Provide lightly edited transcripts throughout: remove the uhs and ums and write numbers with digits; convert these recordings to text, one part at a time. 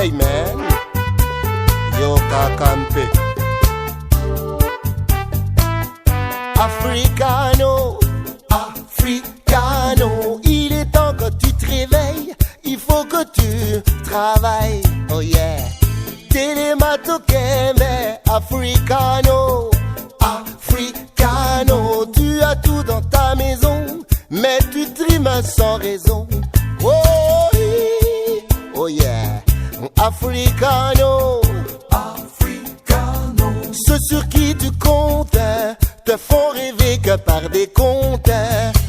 Hey man, yo kakampe. Africano, Africano, il est temps que tu te réveilles, il faut que tu travailles, oh yeah. Télémato Kembe, Africano, Africano, tu as tout dans ta maison, mais tu trimes sans raison, oh, oh yeah. Africano, Africano, ceux sur qui tu comptes te font rêver que par des contes.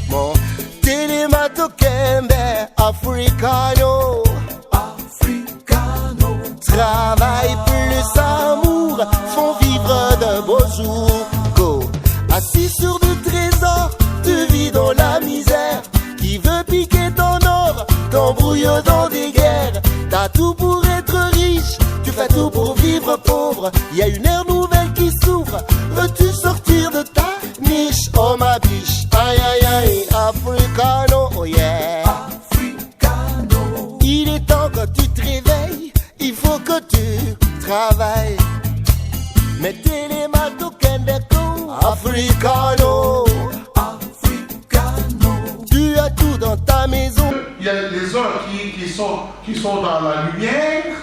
Mon Télémato Kembe, Africano, Africano, travail plus amour font vivre de beaux jours. Go, assis sur du trésor, tu vis dans la misère. Qui veut piquer ton or, t'embrouille dans des guerres. T'as tout pour être riche, tu fais tout pour vivre pauvre. Y a une ère nouvelle qui s'ouvre, veux-tu sortir de ta niche? Oh ma biche, aïe aïe aïe, Africano, oh yeah. Africano, il est temps que tu te réveilles, il faut que tu travailles. Mais Télémato Kembeko, Africano, Africano, tu as tout dans ta maison. Il y a les uns qui sont dans la lumière,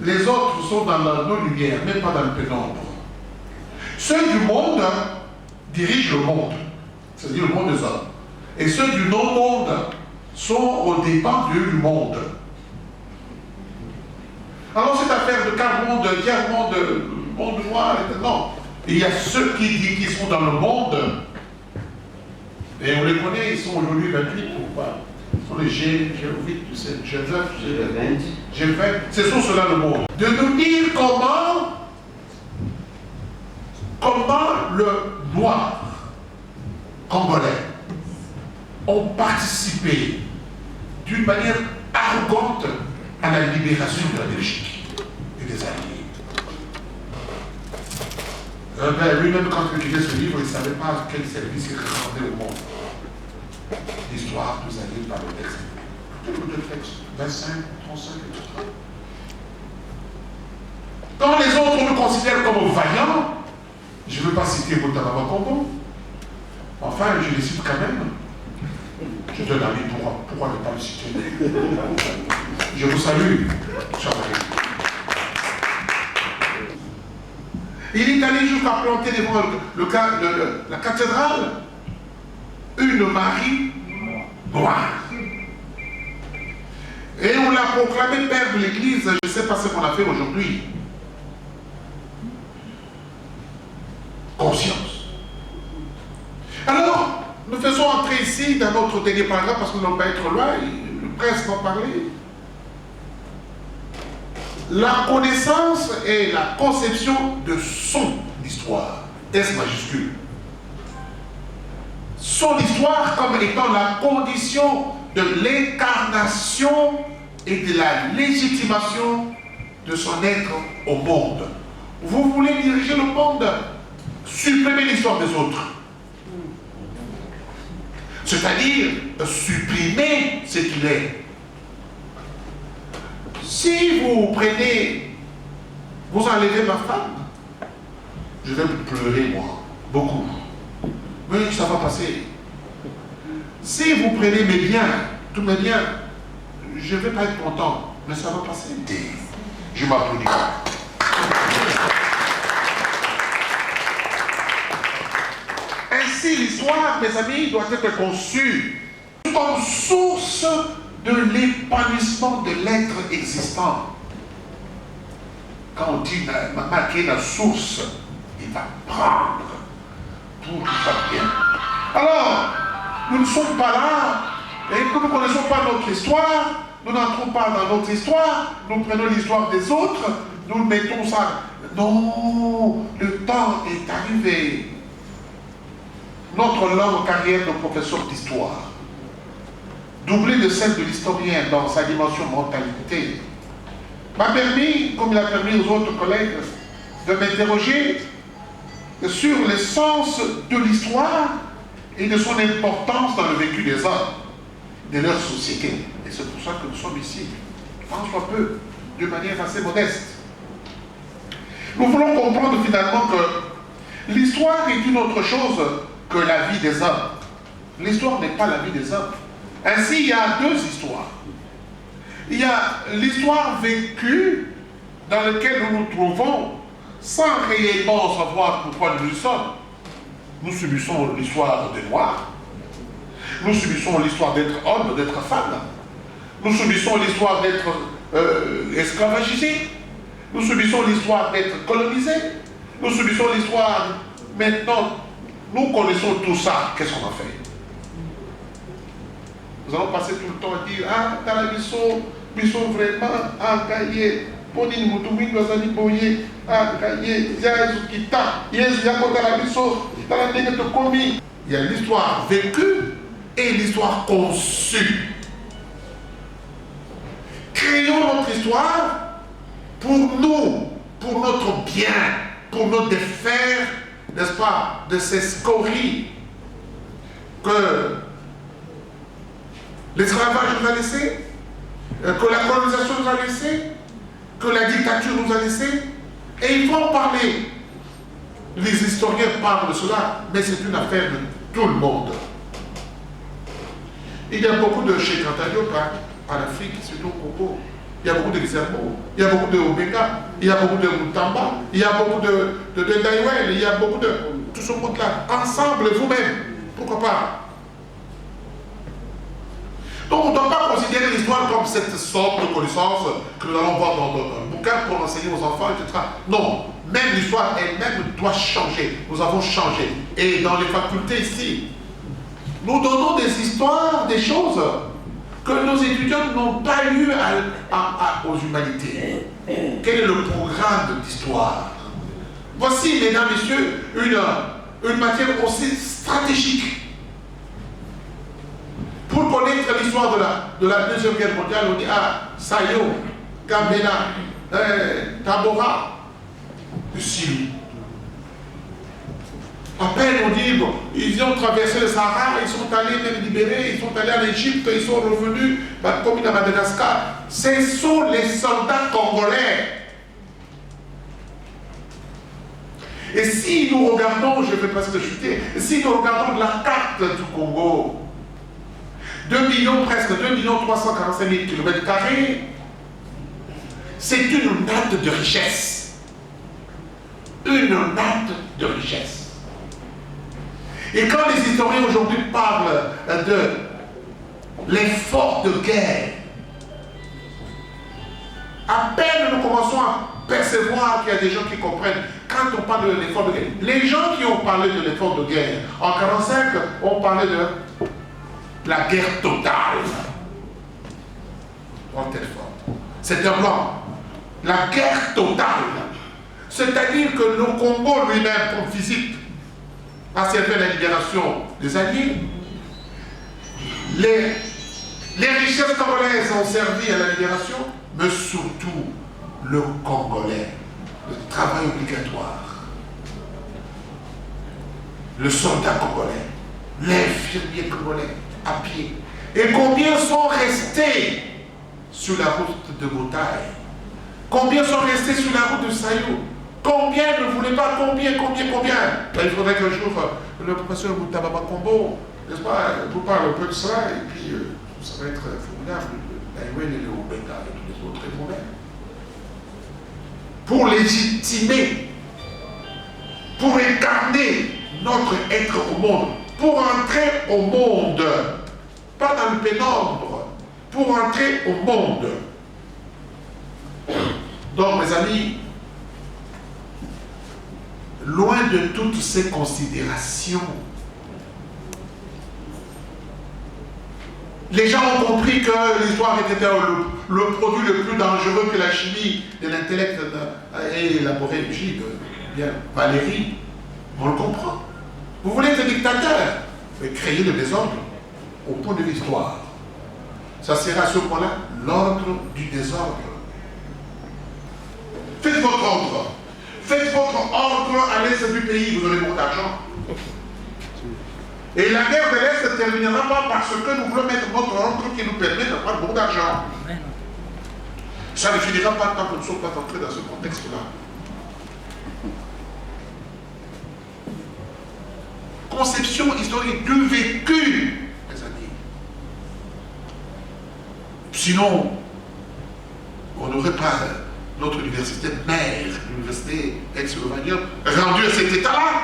les autres sont dans la non-lumière, même pas dans le pénombre. Ceux du monde dirigent le monde, c'est-à-dire le monde des hommes. Et ceux du non-monde sont aux dépens du monde. Alors cette affaire de quel monde, monde noir, non. Il y a ceux qui sont dans le monde, et on les connaît, ils sont aujourd'hui 28 ou pas. Ce sont les G8, G9, G20. Ce sont ceux-là le monde. De nous dire comment le noir congolais ont participé d'une manière arrogante à la libération de la Belgique et des Alliés. Lui-même, quand il écrivait ce livre, il ne savait pas quel service il représentait au monde. L'histoire nous a dit par le texte. Le texte 25, 35, etc. Quand les autres nous considèrent comme vaillants, je ne veux pas citer Boutama Combo, enfin je les cite quand même. Je donne avis pourquoi ne pas le citer. Je vous salue, cher ami. Il est allé jusqu'à planter devant la cathédrale une Marie noire. Et on l'a proclamé père de l'Église. Je ne sais pas ce qu'on a fait aujourd'hui. Conscience. Alors, nous faisons entrer ici dans notre dernier paragraphe parce que nous n'allons pas être loin, le prince va parler. La connaissance et la conception de son histoire, S majuscule. Son histoire comme étant la condition de l'incarnation et de la légitimation de son être au monde. Vous voulez diriger le monde? Supprimez l'histoire des autres. C'est-à-dire supprimer ce qu'il est. Si vous prenez, vous enlevez ma femme, je vais pleurer moi, beaucoup. Mais ça va passer. Si vous prenez mes biens, tous mes biens, je ne vais pas être content, mais ça va passer. Je m'applaudis. Ainsi, l'histoire, mes amis, doit être conçue comme source de l'épanouissement de l'être existant. Quand on dit marquer la source, il va prendre tout va bien. Alors, nous ne sommes pas là, et comme nous ne connaissons pas notre histoire, nous n'entrons pas dans notre histoire, nous prenons l'histoire des autres, nous mettons ça. Non, le temps est arrivé. Notre longue carrière de professeur d'histoire, doublée de celle de l'historien dans sa dimension mentalité, m'a permis, comme il a permis aux autres collègues, de m'interroger sur l'essence de l'histoire et de son importance dans le vécu des hommes, de leur société. Et c'est pour ça que nous sommes ici. tant soit peu, de manière assez modeste. Nous voulons comprendre finalement que l'histoire est une autre chose que la vie des hommes. L'histoire n'est pas la vie des hommes. Ainsi, il y a deux histoires. Il y a l'histoire vécue dans laquelle nous nous trouvons sans réellement savoir pourquoi nous y sommes. Nous subissons l'histoire des Noirs. Nous subissons l'histoire d'être homme, d'être femme. Nous subissons l'histoire d'être esclavagisé. Nous subissons l'histoire d'être colonisé. Nous subissons l'histoire... Maintenant, nous connaissons tout ça. Qu'est-ce qu'on a fait? Nous allons passer tout le temps à dire, ah, dans la mission vraiment, ah, gaillé, poni mutumini wazani boye, ah, gaillé, yazu kita, yezu yako dans la mission, dans la ligne de commis. Il y a l'histoire vécue et l'histoire conçue. Créons notre histoire pour nous, pour notre bien, pour nous défaire, n'est-ce pas, de ces scories que l'esclavage nous a laissé, que la colonisation nous a laissé, que la dictature nous a laissé. Et il faut en parler. Les historiens parlent de cela, mais c'est une affaire de tout le monde. Il y a beaucoup de Cheikh Anta Diop en Afrique, surtout au Congo. Il y a beaucoup de Xermo, il y a beaucoup de Omega, il y a beaucoup de Mutamba, il y a beaucoup de Daiwel, il y a beaucoup de tout ce monde-là. Ensemble, vous-même, pourquoi pas? Donc on ne doit pas considérer l'histoire comme cette sorte de connaissance que nous allons voir dans un bouquin pour enseigner aux enfants, etc. Non, même l'histoire elle-même doit changer. Nous avons changé. Et dans les facultés ici, nous donnons des histoires, des choses que nos étudiants n'ont pas eues aux humanités. Quel est le programme d'histoire? Voici, mesdames, messieurs, une matière aussi stratégique. Pour connaître l'histoire de la Deuxième Guerre mondiale, on dit, ah, Sayo, Gambena, Tabora, Syrie. À peine on dit, bon, ils ont traversé le Sahara, ils sont allés même libérer, ils sont allés en Égypte, ils sont revenus, comme à Madagascar. Ce sont les soldats congolais. Et si nous regardons, je vais presque chuter, si nous regardons la carte du Congo, 2 millions, presque 2 345 000 km², c'est une natte de richesse. Une natte de richesse. Et quand les historiens aujourd'hui parlent de l'effort de guerre, à peine nous commençons à percevoir qu'il y a des gens qui comprennent. Quand on parle de l'effort de guerre, les gens qui ont parlé de l'effort de guerre, en 1945, ont parlé de la guerre totale. C'est un blanc. La guerre totale. C'est-à-dire que le Congo lui-même, comme physique, a servi à la libération des Alliés. Les richesses congolaises ont servi à la libération, mais surtout le Congolais, le travail obligatoire, le soldat congolais, l'infirmier congolais à pied. Et combien sont restés sur la route de Botaï? Combien sont restés sur la route de Sayou? Combien ne voulaient pas? Combien? Ben, il faudrait qu'un jour le professeur Moutababa Kombo, n'est-ce pas, vous parle un peu de ça, et puis ça va être formidable. Daïwel et le Obenga et tous les autres éléments. Pour légitimer, pour incarner notre être au monde, pour entrer au monde, pas dans le pénombre, pour entrer au monde. Donc, mes amis, loin de toutes ces considérations, les gens ont compris que l'histoire était le produit le plus dangereux que la chimie de l'intellect et élaboré du Gide. Bien, Valérie, on le comprend. Vous voulez être dictateur, mais créez le désordre au point de l'histoire. Ça sera à ce point-là l'ordre du désordre. Faites votre ordre. Faites votre ordre à l'est du pays, vous aurez beaucoup d'argent. Et la guerre de l'Est ne terminera pas parce que nous voulons mettre notre ordre qui nous permet d'avoir beaucoup d'argent. Ça ne finira pas tant que nous ne sommes pas entrés dans ce contexte-là. Conception historique du vécu, mes amis. Sinon, on n'aurait pas notre université mère, l'université ex-Lovanium, rendue à cet état-là,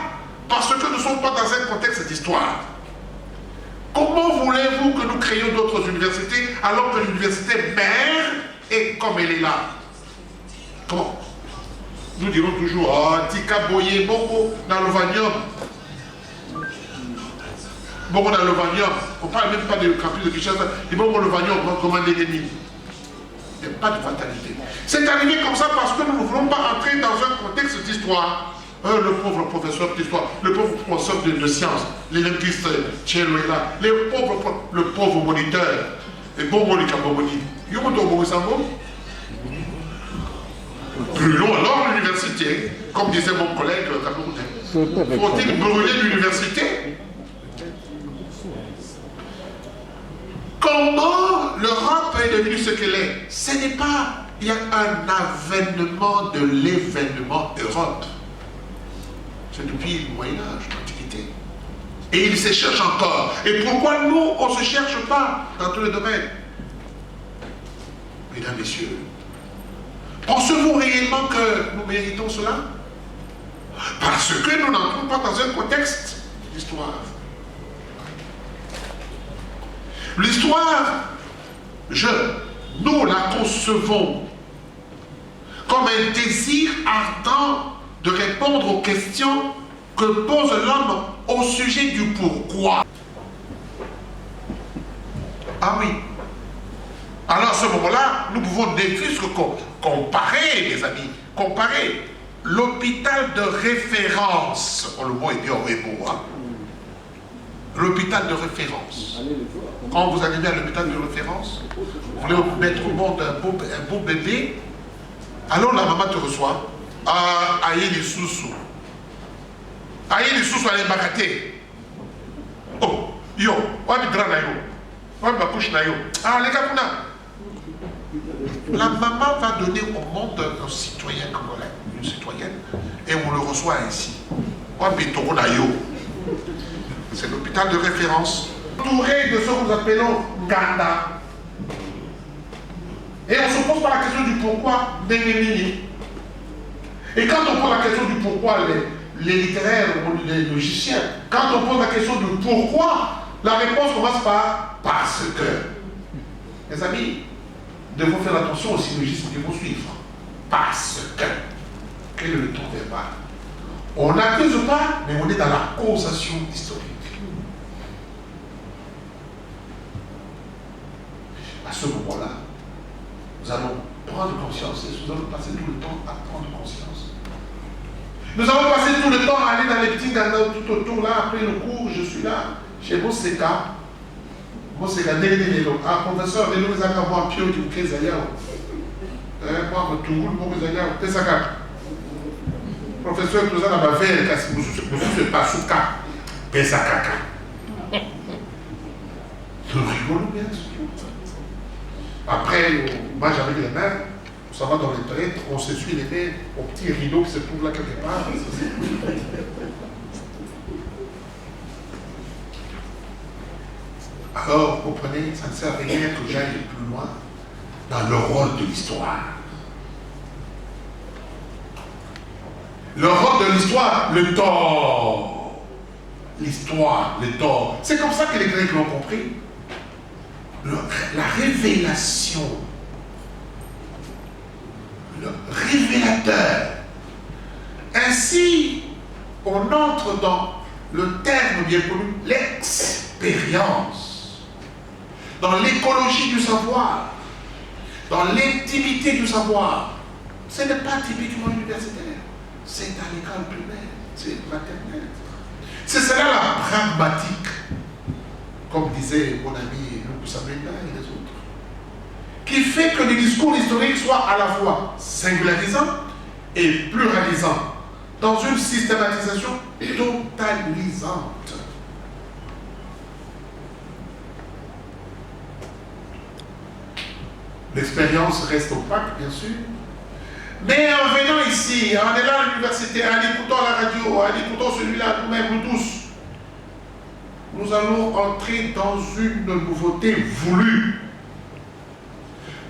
parce que nous ne sommes pas dans un contexte d'histoire. Comment voulez-vous que nous créions d'autres universités alors que l'université mère est comme elle est là? Comment? Nous dirons toujours, ah, Tika Boye, Boko, dans Lovanium. Boko dans Lovanium. On ne parle même pas du campus de Kinshasa. Et Boko Lovanium, on va commander l'ennemi. Il n'y a pas de fatalité. C'est arrivé comme ça parce que nous ne voulons pas entrer dans un contexte d'histoire. Le pauvre professeur d'histoire, le pauvre professeur de sciences, les linguistes, Tchélo est là, le pauvre moniteur, et bon Monica Bomoni. Brûlons alors l'université, comme disait mon collègue camerounais. Faut-il brûler l'université? Comment l'Europe est devenue ce qu'elle est? Ce n'est pas, il y a un avènement de l'événement Europe. C'est depuis le Moyen-Âge, l'Antiquité. Et il se cherche encore. Et pourquoi nous, on ne se cherche pas dans tous les domaines? Mesdames, Messieurs, pensez-vous réellement que nous méritons cela? Parce que nous n'entrons pas dans un contexte d'histoire. L'histoire, nous la concevons comme un désir ardent de répondre aux questions que pose l'homme au sujet du pourquoi. Ah oui. Alors à ce moment-là, nous pouvons défusque comparer, les amis, comparer l'hôpital de référence. Oh, le mot est bien beau, hein? L'hôpital de référence. Quand vous arrivez à l'hôpital de référence, vous voulez mettre au monde un beau bébé, alors la maman te reçoit. Aïe les sous-sous. Aïe les sous-sous à l'embaraté. Oh, yo, on va mettre na yo. On va coucher na yo. Ah, les gars, la maman va donner au monde un citoyen congolais, une citoyenne, et on le reçoit ainsi. On va mettre na yo. C'est l'hôpital de référence. Entouré de ce que nous appelons Ganda. Et on se pose pas la question du pourquoi Nénémini. Et quand on pose la question du pourquoi, les littéraires ou les logiciens, quand on pose la question du pourquoi, la réponse commence par parce que. Mes amis, nous devons faire attention aux syllogismes qui vont suivre. Parce que. Quel est le ton verbal? On n'accuse pas, mais on est dans la causation historique. À ce moment-là, nous allons prendre conscience et nous allons passer tout le temps à prendre conscience. Nous avons passé tout le temps à aller dans les petits gandins tout autour là, après le cours, je suis là, chez Moseka. Moseka, ah, professeur, les nous avons un pied du Kézayao. Moi, je suis tout Kézayao. Pesaka. Professeur, nous avons un verre, car si vous ne pas sous cas, Pesaka. Nous rigolons bien sûr. Après, moi j'avais les mains. Ça va dans les toilettes, on s'essuie les mains au petit rideau qui se trouve là quelque part. Alors, vous comprenez, ça ne sert à rien que j'aille plus loin dans le rôle de l'histoire. Le rôle de l'histoire, le tort. L'histoire, le tort. C'est comme ça que les Grecs l'ont compris. La révélation. Le révélateur. Ainsi, on entre dans le terme bien connu, l'expérience, dans l'écologie du savoir, dans l'intimité du savoir. Ce n'est pas typiquement universitaire, c'est à l'école primaire, c'est maternelle. C'est cela la pragmatique, comme disait mon ami Luc Sabrina et les autres, qui fait que le discours historique soit à la fois singularisant et pluralisant, dans une systématisation totalisante. Le L'expérience reste opaque, bien sûr. Mais en venant ici, en allant à l'université, en écoutant la radio, en écoutant celui-là, nous-mêmes, nous tous, nous allons entrer dans une nouveauté voulue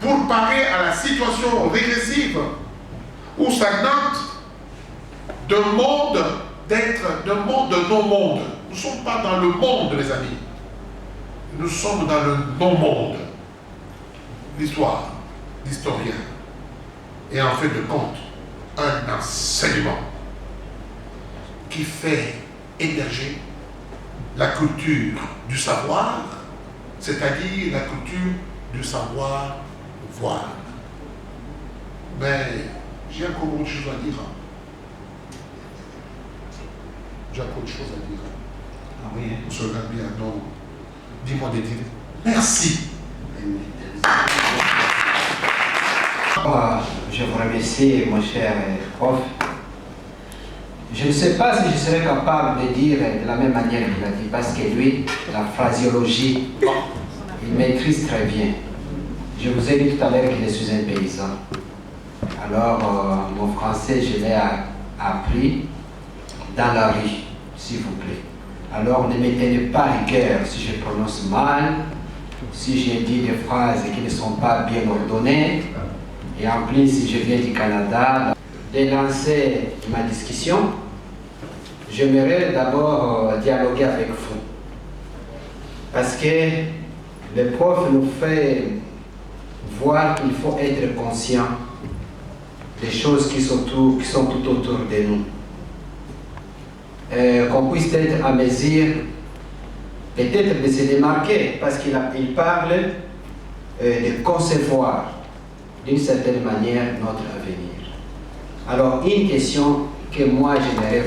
pour parer à la situation régressive ou stagnante d'un monde de non-monde. Nous ne sommes pas dans le monde, mes amis. Nous sommes dans le non-monde. L'histoire, l'historien, et en fait de compte, un enseignement qui fait émerger la culture du savoir, c'est-à-dire la culture du savoir-voir. Mais j'ai encore autre chose à dire. J'ai encore autre chose à dire. Ah oui. On se regarde bien, non. Dis-moi des dire. Merci. Je vous remercie, mon cher prof. Je ne sais pas si je serais capable de dire de la même manière qu'il a dit, parce que lui, la phraséologie, il maîtrise très bien. Je vous ai dit tout à l'heure que je suis un paysan. Alors, mon français, je l'ai appris dans la rue, s'il vous plaît. Alors, ne me tenez pas rigueur si je prononce mal, si j'ai dit des phrases qui ne sont pas bien ordonnées. Et en plus, si je viens du Canada, de lancer ma discussion, j'aimerais d'abord dialoguer avec vous. Parce que le prof nous fait voir qu'il faut être conscient des choses qui sont tout autour de nous. Qu'on puisse être à mesure peut-être de se démarquer, parce qu'il parle de concevoir d'une certaine manière notre avenir. Alors, une question que moi j'aimerais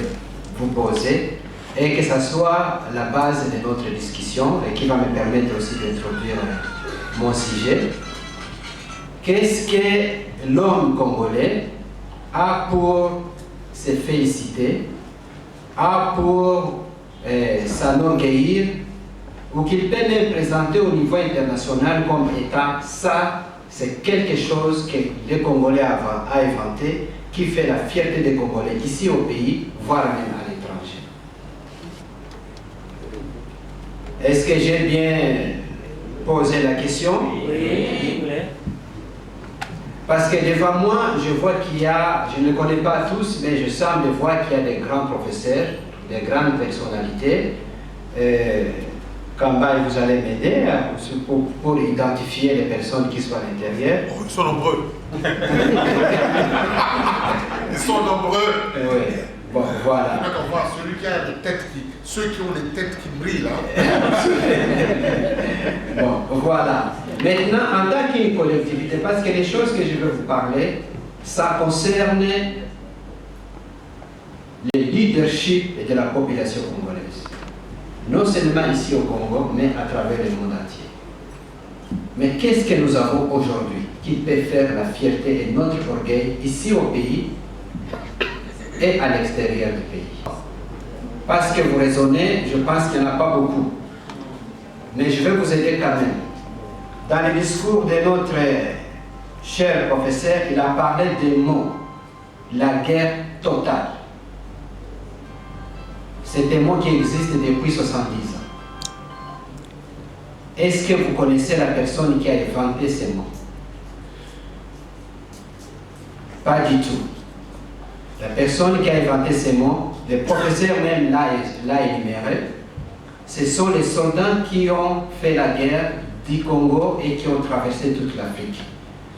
vous poser et que ça soit la base de notre discussion et qui va me permettre aussi d'introduire mon sujet. Qu'est-ce que l'homme congolais a pour se féliciter, a pour s'enorgueillir, ou qu'il peut même présenter au niveau international comme étant ça? C'est quelque chose que les Congolais a inventé, qui fait la fierté des Congolais ici au pays, voire même à l'étranger. Est-ce que j'ai bien posé la question? Oui. Parce que devant moi, je vois qu'il y a, je ne les connais pas tous, mais je semble voir qu'il y a des grands professeurs, des grandes personnalités. Kamba, vous allez m'aider pour identifier les personnes qui sont à l'intérieur. Oh, ils sont nombreux. Ils sont nombreux. Oui. Bon, voilà. On voit celui qui a les têtes ceux qui ont les têtes qui brillent là. Bon, voilà. Maintenant, en tant qu'une collectivité, parce que les choses que je veux vous parler, ça concerne le leadership de la population congolaise. Non seulement ici au Congo, mais à travers le monde entier. Mais qu'est-ce que nous avons aujourd'hui qui peut faire la fierté et notre orgueil ici au pays et à l'extérieur du pays? Parce que vous raisonnez, je pense qu'il n'y en a pas beaucoup. Mais je vais vous aider quand même. Dans le discours de notre cher professeur, il a parlé des mots, la guerre totale. C'est un mot qui existe depuis 70 ans. Est-ce que vous connaissez la personne qui a inventé ces mots? Pas du tout. La personne qui a inventé ces mots, le professeur même l'a énuméré, ce sont les soldats qui ont fait la guerre du Congo et qui ont traversé toute l'Afrique.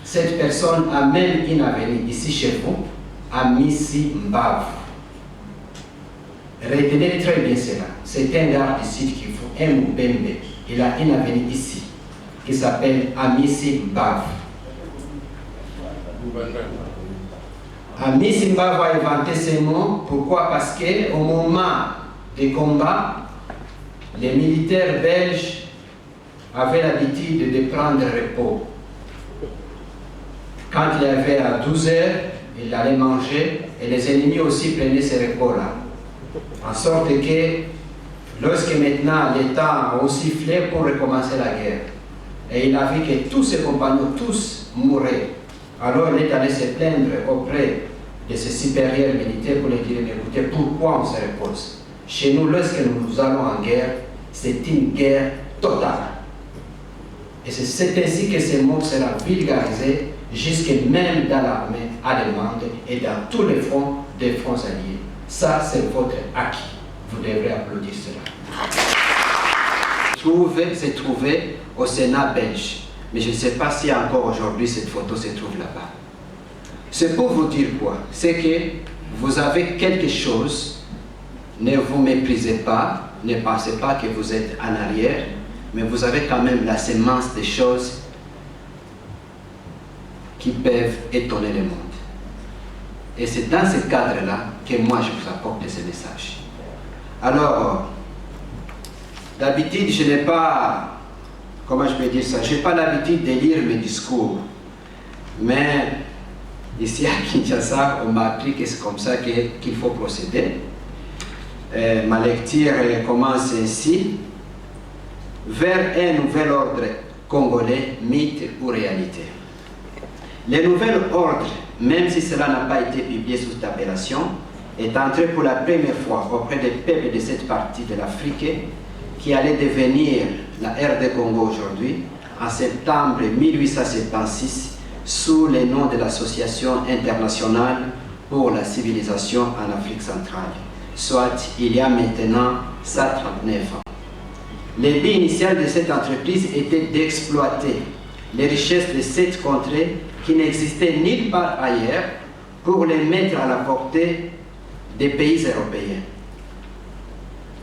Cette personne a même une avenue ici chez vous, à Missi Mbavu. Retenez très bien cela. C'est un gars ici qui faut un Moubembe. Il a une avenue ici qui s'appelle Amissi Mbavu. Amissi Mbavu a inventé ces mots. Pourquoi? Parce qu'au moment des combats, les militaires belges avaient l'habitude de prendre repos. Quand il avait à 12 heures, il allait manger et les ennemis aussi prenaient ces repos-là. En sorte que, lorsque maintenant les temps ont sifflé pour recommencer la guerre, Et il a vu que tous ses compagnons, tous mouraient. Alors il est allé se plaindre auprès de ses supérieurs militaires pour leur dire, écoutez, pourquoi on se repose? Chez nous, lorsque nous allons en guerre, c'est une guerre totale. Et c'est ainsi que ce mot sera vulgarisé jusque même dans l'armée allemande et dans tous les fronts des fronts alliés. Ça, c'est votre acquis. Vous devrez applaudir cela. C'est trouvé au Sénat belge. Mais je ne sais pas si encore aujourd'hui cette photo se trouve là-bas. C'est pour vous dire quoi? C'est que vous avez quelque chose, ne vous méprisez pas, ne pensez pas que vous êtes en arrière, mais vous avez quand même la sémence des choses qui peuvent étonner le monde. Et c'est dans ce cadre-là que moi je vous apporte ce message. Alors, d'habitude, je n'ai pas, comment je peux dire ça, je n'ai pas l'habitude de lire mes discours. Mais ici à Kinshasa, on m'a appris que c'est comme ça qu'il faut procéder. Ma lecture commence ainsi. Vers un nouvel ordre congolais, mythe ou réalité. Le nouvel ordre, même si cela n'a pas été publié sous cette appellation, est entré pour la première fois auprès des peuples de cette partie de l'Afrique qui allait devenir la RD Congo aujourd'hui, en septembre 1876, sous le nom de l'Association internationale pour la civilisation en Afrique centrale, soit il y a maintenant 139 ans. Le but initial de cette entreprise était d'exploiter les richesses de cette contrée qui n'existaient nulle part ailleurs pour les mettre à la portée des pays européens.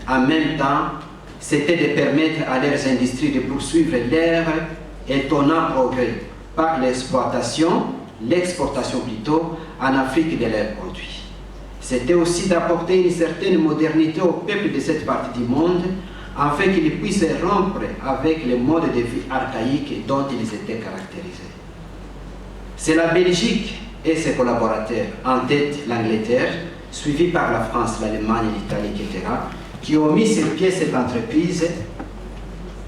En même temps, c'était de permettre à leurs industries de poursuivre leur étonnant progrès par l'exportation plutôt, en Afrique de leurs produits. C'était aussi d'apporter une certaine modernité au peuple de cette partie du monde afin qu'ils puissent rompre avec le mode de vie archaïque dont ils étaient caractérisés. C'est la Belgique et ses collaborateurs, en tête l'Angleterre, suivi par la France, l'Allemagne, l'Italie, etc., qui ont mis sur pied cette entreprise.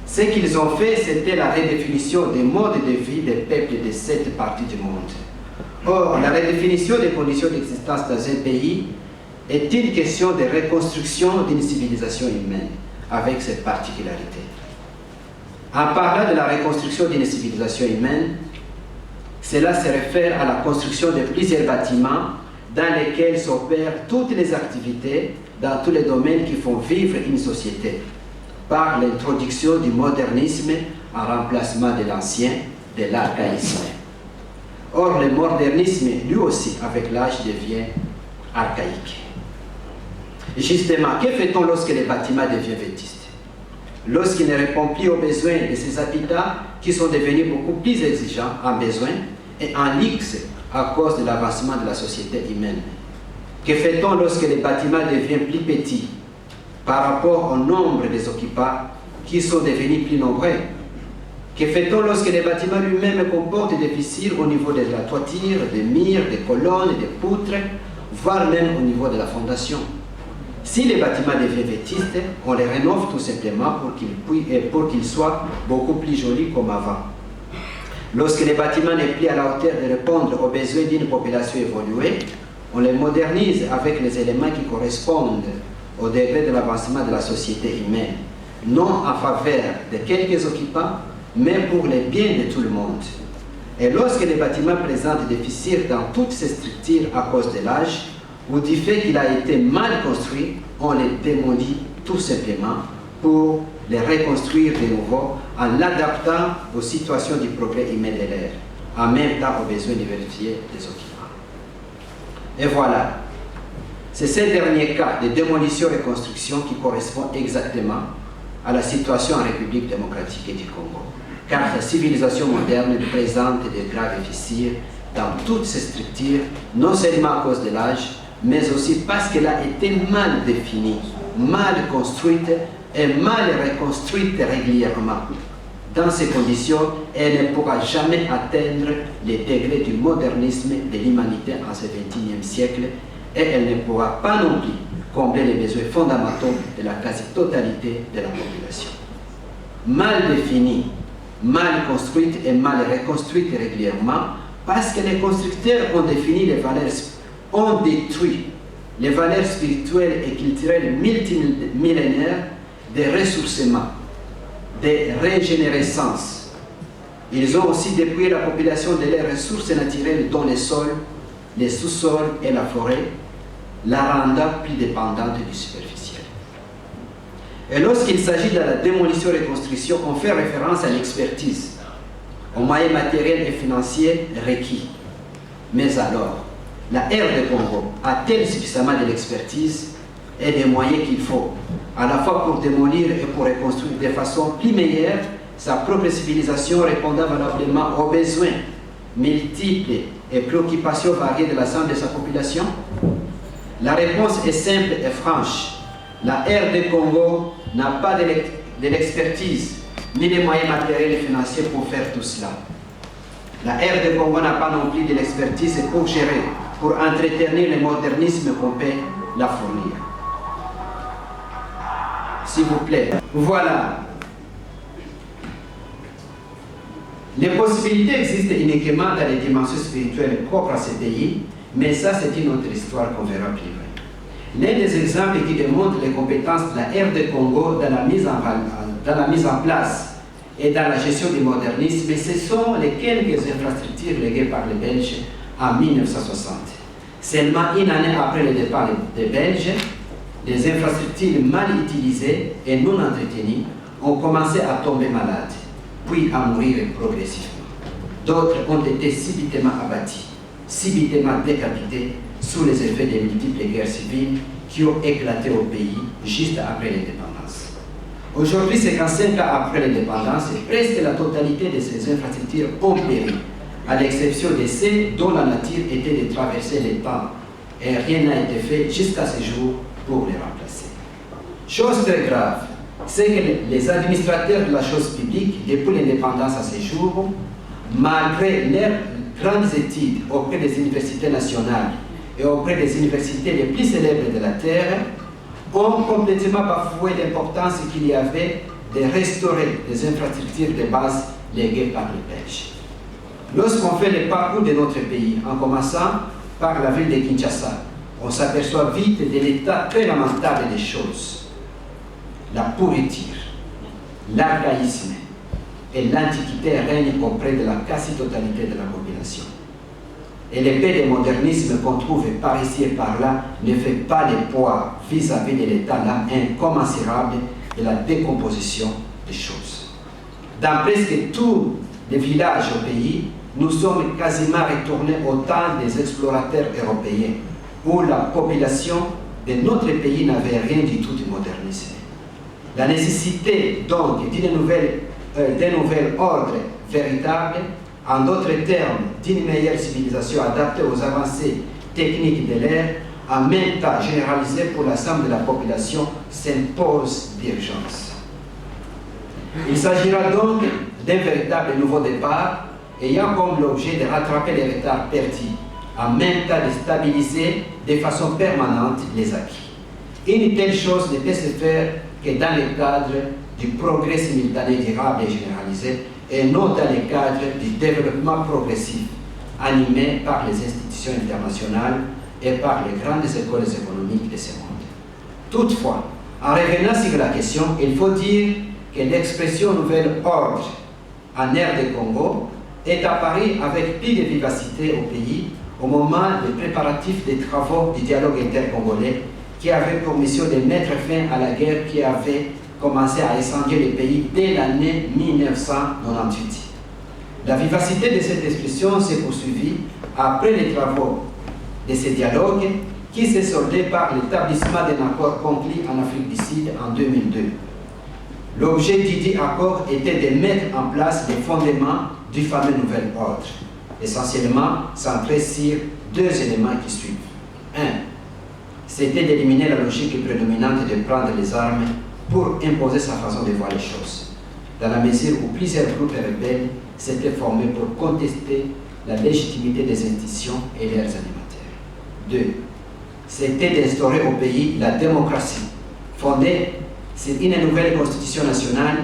Ce qu'ils ont fait, c'était la redéfinition des modes de vie des peuples de cette partie du monde. Or, la redéfinition des conditions d'existence dans un pays est une question de reconstruction d'une civilisation humaine, avec cette particularité. En parlant de la reconstruction d'une civilisation humaine, cela se réfère à la construction de plusieurs bâtiments dans lesquels s'opèrent toutes les activités dans tous les domaines qui font vivre une société, par l'introduction du modernisme en remplacement de l'ancien, de l'archaïsme. Or, le modernisme, lui aussi, avec l'âge, devient archaïque. Justement, que fait-on lorsque les bâtiments deviennent vétustes? Lorsqu'il ne répond plus aux besoins de ses habitants qui sont devenus beaucoup plus exigeants en besoin et en luxe à cause de l'avancement de la société humaine. Que fait-on lorsque les bâtiments deviennent plus petits par rapport au nombre des occupants qui sont devenus plus nombreux? Que fait-on lorsque les bâtiments eux-mêmes comportent des fissures au niveau de la toiture, des murs, des colonnes, des poutres, voire même au niveau de la fondation? Si les bâtiments deviennent vétustes, on les rénove tout simplement pour qu'ils soient beaucoup plus jolis comme avant. Lorsque les bâtiments n'est plus à la hauteur de répondre aux besoins d'une population évoluée, on les modernise avec les éléments qui correspondent au degré de l'avancement de la société humaine, non en faveur de quelques occupants, mais pour le bien de tout le monde. Et lorsque les bâtiments présentent des fissures dans toutes ces structures à cause de l'âge, ou du fait qu'il a été mal construit, on les démolit tout simplement pour les reconstruire de nouveau en l'adaptant aux situations du progrès humain de l'ère, en même temps aux besoins diversifiés des occupants. Et voilà, c'est ce dernier cas de démolition-reconstruction qui correspond exactement à la situation en République démocratique du Congo, car la civilisation moderne présente de graves fissures dans toutes ces structures, non seulement à cause de l'âge, mais aussi parce qu'elle a été mal définie, mal construite et mal reconstruite régulièrement. Dans ces conditions, elle ne pourra jamais atteindre les degrés du modernisme de l'humanité en ce XXIe siècle et elle ne pourra pas non plus combler les besoins fondamentaux de la quasi-totalité de la population. Mal définie mal construite et mal reconstruite régulièrement, parce que les constructeurs ont défini les valeurs, ont détruit les valeurs spirituelles et culturelles multimillénaires de ressourcement, de régénérescence. Ils ont aussi dépouillé la population de leurs ressources naturelles, dont les sols, les sous-sols et la forêt, la rendant plus dépendante du superficiel. Et lorsqu'il s'agit de la démolition-reconstruction, on fait référence à l'expertise, aux moyens matériels et financiers requis. Mais alors, la R de Congo a-t-elle suffisamment de l'expertise et des moyens qu'il faut, à la fois pour démolir et pour reconstruire de façon plus meilleure sa propre civilisation, répondant valablement aux besoins multiples et préoccupations variées de l'ensemble de sa population? La réponse est simple et franche. La R de Congo n'a pas de l'expertise ni des moyens matériels et financiers pour faire tout cela. La R de Congo n'a pas non plus de l'expertise pour gérer, pour entretenir le modernisme qu'on peut la fournir. S'il vous plaît. Voilà. Les possibilités existent uniquement dans les dimensions spirituelles propres à ces pays, mais ça c'est une autre histoire qu'on verra plus loin. L'un des exemples qui démontre les compétences de la R de Congo dans la mise en place et dans la gestion du modernisme, ce sont les quelques infrastructures léguées par les Belges en 1960. Seulement une année après le départ des Belges, les infrastructures mal utilisées et non entretenues ont commencé à tomber malades, puis à mourir progressivement. D'autres ont été subitement abattus, subitement décapités sous les effets des multiples guerres civiles qui ont éclaté au pays juste après l'indépendance. Aujourd'hui, 55 ans après l'indépendance, presque la totalité de ces infrastructures ont péri, à l'exception de ceux dont la nature était de traverser les temps, et rien n'a été fait jusqu'à ce jour pour les remplacer. Chose très grave, c'est que les administrateurs de la chose publique, depuis l'indépendance à ce jour, malgré leurs grandes études auprès des universités nationales et auprès des universités les plus célèbres de la Terre, ont complètement bafoué l'importance qu'il y avait de restaurer les infrastructures de base léguées par les Belges. Lorsqu'on fait le parcours de notre pays, en commençant par la ville de Kinshasa, on s'aperçoit vite de l'état très lamentable des choses. La pourriture, l'archaïsme et l'antiquité règnent auprès de la quasi-totalité de la population. Et l'épée de modernisme qu'on trouve par ici et par là ne fait pas le poids vis-à-vis de l'état là incommensurable de la décomposition des choses. Dans presque tous les villages au pays, nous sommes quasiment retournés au temps des explorateurs européens, où la population de notre pays n'avait rien du tout du modernisme. La nécessité donc d'un nouvel ordre véritable, en d'autres termes, d'une meilleure civilisation adaptée aux avancées techniques de l'ère, en même temps généralisée pour l'ensemble de la population, s'impose d'urgence. Il s'agira donc d'un véritable nouveau départ, ayant comme l'objet de rattraper les retards perdus, en même temps de stabiliser de façon permanente les acquis. Une telle chose ne peut se faire que dans le cadre du progrès simultané, durable et généralisé, et non dans le cadre du développement progressif, animé par les institutions internationales et par les grandes écoles économiques de ce monde. Toutefois, en revenant sur la question, il faut dire que l'expression nouvel ordre en ère de Congo est apparue avec plus de vivacité au pays au moment des préparatifs des travaux du dialogue intercongolais qui avait pour mission de mettre fin à la guerre qui avait commencé à incendier le pays dès l'année 1998. La vivacité de cette expression s'est poursuivie après les travaux de ce dialogue qui s'est soldé par l'établissement d'un accord conclu en Afrique du Sud en 2002. L'objet du dit accord était de mettre en place les fondements du fameux nouvel ordre, essentiellement centré sur deux éléments qui suivent. Un, c'était d'éliminer la logique prédominante de prendre les armes pour imposer sa façon de voir les choses, dans la mesure où plusieurs groupes rebelles s'étaient formés pour contester la légitimité des institutions et leurs animateurs. Deux, c'était d'instaurer au pays la démocratie, fondée sur une nouvelle constitution nationale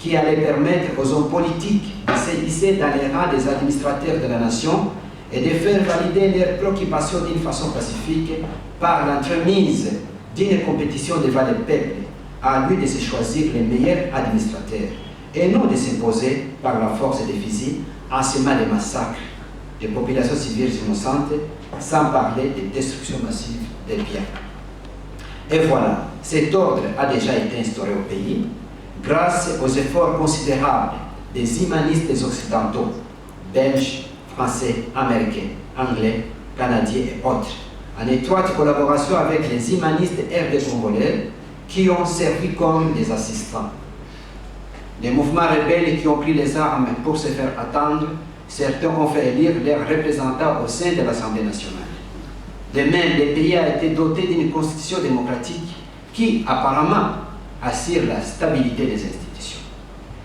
qui allait permettre aux hommes politiques de s'élisser dans les rangs des administrateurs de la nation et de faire valider leurs préoccupations d'une façon pacifique par l'entremise d'une compétition devant le peuple, à lui de se choisir les meilleurs administrateurs et non de s'imposer par la force des fusils en semant des massacres de populations civiles innocentes, sans parler de destruction massive des biens. Et voilà, cet ordre a déjà été instauré au pays grâce aux efforts considérables des humanistes occidentaux, belges, français, américains, anglais, canadiens et autres, en étroite collaboration avec les humanistes RD congolais qui ont servi comme des assistants. Les mouvements rebelles qui ont pris les armes pour se faire attendre, certains ont fait élire leurs représentants au sein de l'Assemblée nationale. De même, le pays a été doté d'une constitution démocratique qui, apparemment, assure la stabilité des institutions.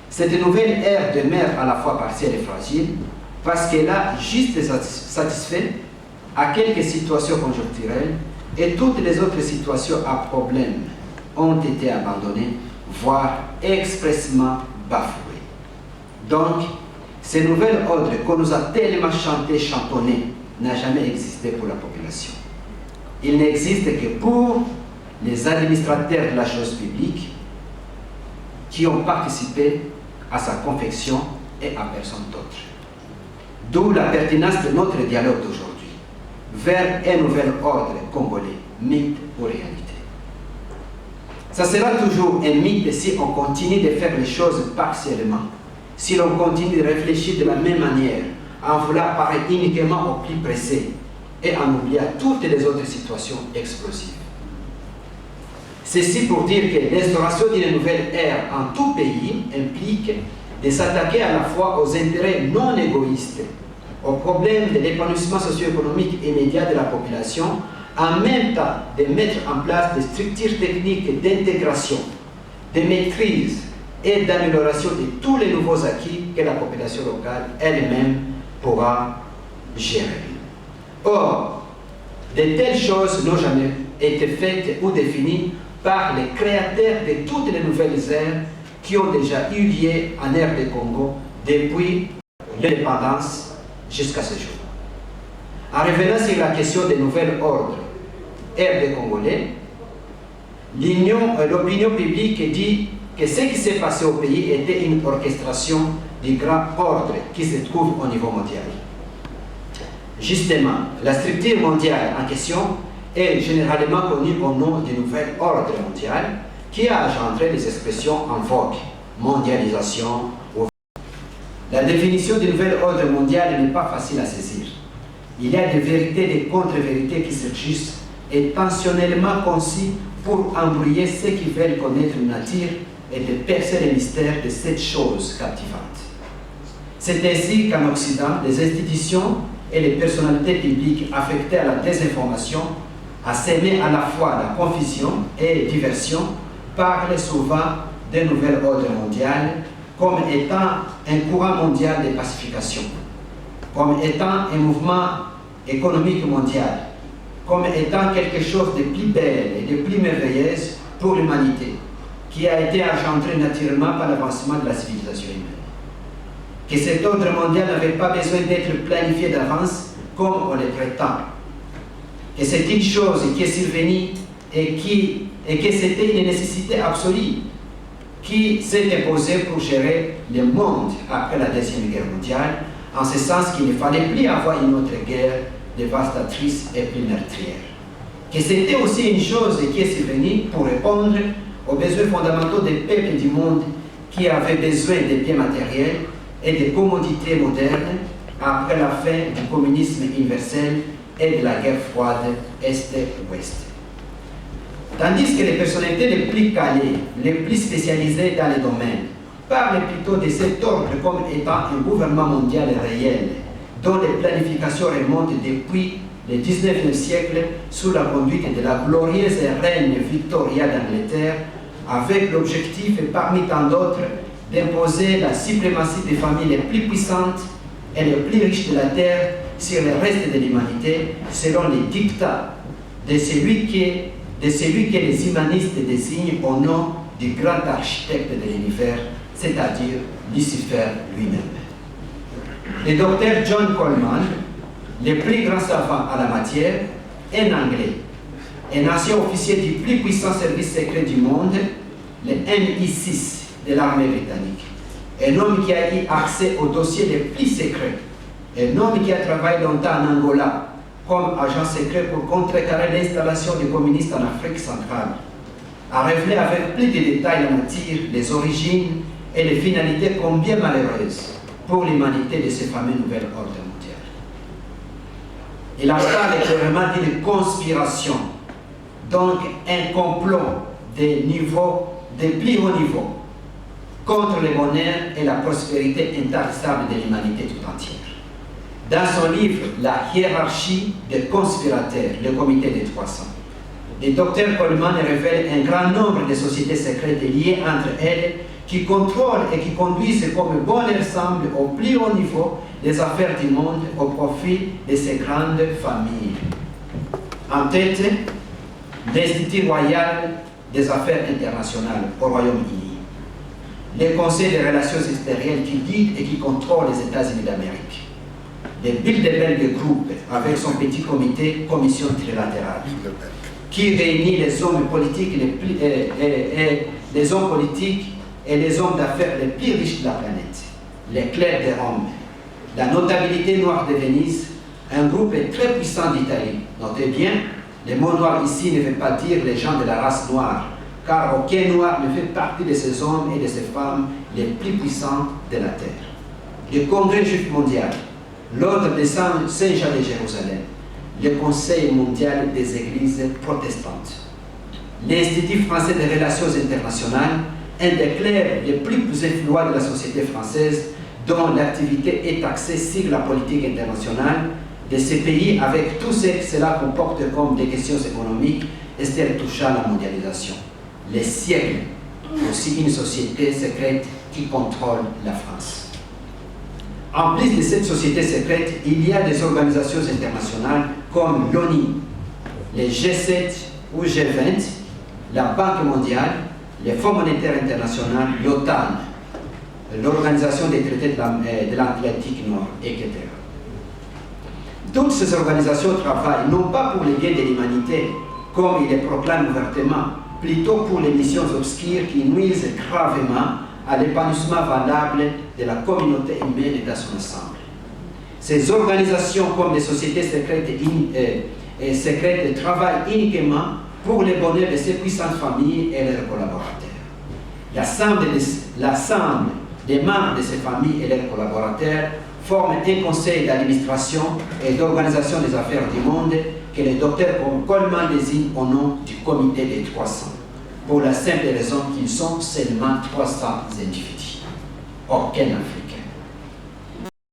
Cette nouvelle ère demeure à la fois partielle et fragile parce qu'elle a juste satisfait à quelques situations conjoncturelles et toutes les autres situations à problème ont été abandonnées, voire expressément bafouées. Donc, ce nouvel ordre qu'on nous a tellement chanté, chantonné, n'a jamais existé pour la population. Il n'existe que pour les administrateurs de la chose publique qui ont participé à sa confection et à personne d'autre. D'où la pertinence de notre dialogue d'aujourd'hui vers un nouvel ordre congolais, mythe ou réalité. Ça sera toujours un mythe si on continue de faire les choses partiellement, si l'on continue de réfléchir de la même manière, en voulant parler uniquement au plus pressé et en oubliant toutes les autres situations explosives. Ceci pour dire que l'instauration d'une nouvelle ère en tout pays implique de s'attaquer à la fois aux intérêts non égoïstes, aux problèmes de l'épanouissement socio-économique immédiat de la population, en même temps de mettre en place des structures techniques d'intégration, de maîtrise et d'amélioration de tous les nouveaux acquis que la population locale elle-même pourra gérer. Or, de telles choses n'ont jamais été faites ou définies par les créateurs de toutes les nouvelles ères qui ont déjà eu lieu en ère de Congo depuis l'indépendance jusqu'à ce jour. En revenant sur la question des nouvelles ordres ère des Congolais, l'opinion publique dit que ce qui s'est passé au pays était une orchestration du grand ordre qui se trouve au niveau mondial. Justement, la structure mondiale en question est généralement connue au nom du nouvel ordre mondial qui a engendré des expressions en vogue, mondialisation. La définition du nouvel ordre mondial n'est pas facile à saisir. Il y a des vérités et des contre-vérités qui surgissent intentionnellement conçues pour embrouiller ceux qui veulent connaître la nature et de percer les mystères de cette chose captivante. C'est ainsi qu'en Occident, les institutions et les personnalités publiques affectées à la désinformation a sémé à la fois la confusion et la diversion, parlent souvent d'un nouvel ordre mondial comme étant un courant mondial de pacification, comme étant un mouvement économique mondial, comme étant quelque chose de plus belle et de plus merveilleuse pour l'humanité, qui a été engendré naturellement par l'avancement de la civilisation humaine. Que cet ordre mondial n'avait pas besoin d'être planifié d'avance comme on le prétend. Que c'est une chose qui est survenue et que c'était une nécessité absolue qui s'est imposée pour gérer le monde après la Deuxième Guerre mondiale, en ce sens qu'il ne fallait plus avoir une autre guerre dévastatrice et plus meurtrière. Que c'était aussi une chose qui est survenue pour répondre aux besoins fondamentaux des peuples du monde qui avaient besoin de biens matériels et de commodités modernes après la fin du communisme universel et de la guerre froide Est-Ouest. Tandis que les personnalités les plus calées, les plus spécialisées dans les domaines, parlent plutôt de cet ordre comme étant un gouvernement mondial réel, dont les planifications remontent depuis le 19e siècle sous la conduite de la glorieuse reine Victoria d'Angleterre, avec l'objectif, parmi tant d'autres, d'imposer la suprématie des familles les plus puissantes et les plus riches de la terre sur le reste de l'humanité, selon les dictats de celui que les humanistes désignent au nom du grand architecte de l'univers, c'est-à-dire Lucifer lui-même. Le docteur John Coleman, le plus grand savant à la matière, un Anglais, un ancien officier du plus puissant service secret du monde, le MI6 de l'armée britannique, un homme qui a eu accès aux dossiers les plus secrets, un homme qui a travaillé longtemps en Angola comme agent secret pour contrecarrer l'installation des communistes en Afrique centrale, a révélé avec plus de détails la nature, les origines et les finalités combien malheureuses pour l'humanité de ces fameux nouvelles ordres mondiales. Il a parlé clairement d'une conspiration, donc un complot des plus hauts niveaux contre le bonheur et la prospérité intarissable de l'humanité tout entière. Dans son livre « La hiérarchie des conspirateurs, le comité des 300 », le docteur Coleman révèle un grand nombre de sociétés secrètes liées entre elles qui contrôlent et qui conduisent comme bon leur semble au plus haut niveau des affaires du monde au profit de ces grandes familles. En tête, l'Institut royal des affaires internationales au Royaume-Uni, le Conseil des relations extérieures qui guide et qui contrôle les États-Unis d'Amérique, le Bilderberg Group avec son petit comité commission trilatérale, qui réunit les hommes politiques les hommes politiques et les hommes d'affaires les plus riches de la planète, les clercs de Rome, la notabilité noire de Venise, un groupe très puissant d'Italie. Notez bien, le mot noir ici ne veut pas dire les gens de la race noire, car aucun noir ne fait partie de ces hommes et de ces femmes les plus puissants de la terre. Le Congrès juif mondial, l'Ordre de Saint-Jean de Jérusalem, le Conseil mondial des églises protestantes, l'Institut français des relations internationales, un des clercs les plus influents de la société française, dont l'activité est axée sur la politique internationale de ces pays avec tout ce que cela comporte comme des questions économiques et celles touchant la mondialisation. Les siècles, aussi une société secrète qui contrôle la France. En plus de cette société secrète, il y a des organisations internationales comme l'ONU, les G7 ou G20, la Banque mondiale, le Fonds monétaire international, l'OTAN, l'Organisation des traités de l'Atlantique Nord, etc. Toutes ces organisations travaillent non pas pour le bien de l'humanité, comme ils le proclament ouvertement, plutôt pour les missions obscures qui nuisent gravement à l'épanouissement valable de la communauté humaine dans son ensemble. Ces organisations, comme les sociétés secrètes, travaillent uniquement pour le bonheur de ces puissantes familles et leurs collaborateurs. L'ensemble des membres de ces familles et leurs collaborateurs forment un conseil d'administration et d'organisation des affaires du monde que le docteur Coleman désigne au nom du comité des 300, pour la simple raison qu'ils sont seulement 300 individus, aucun Africain.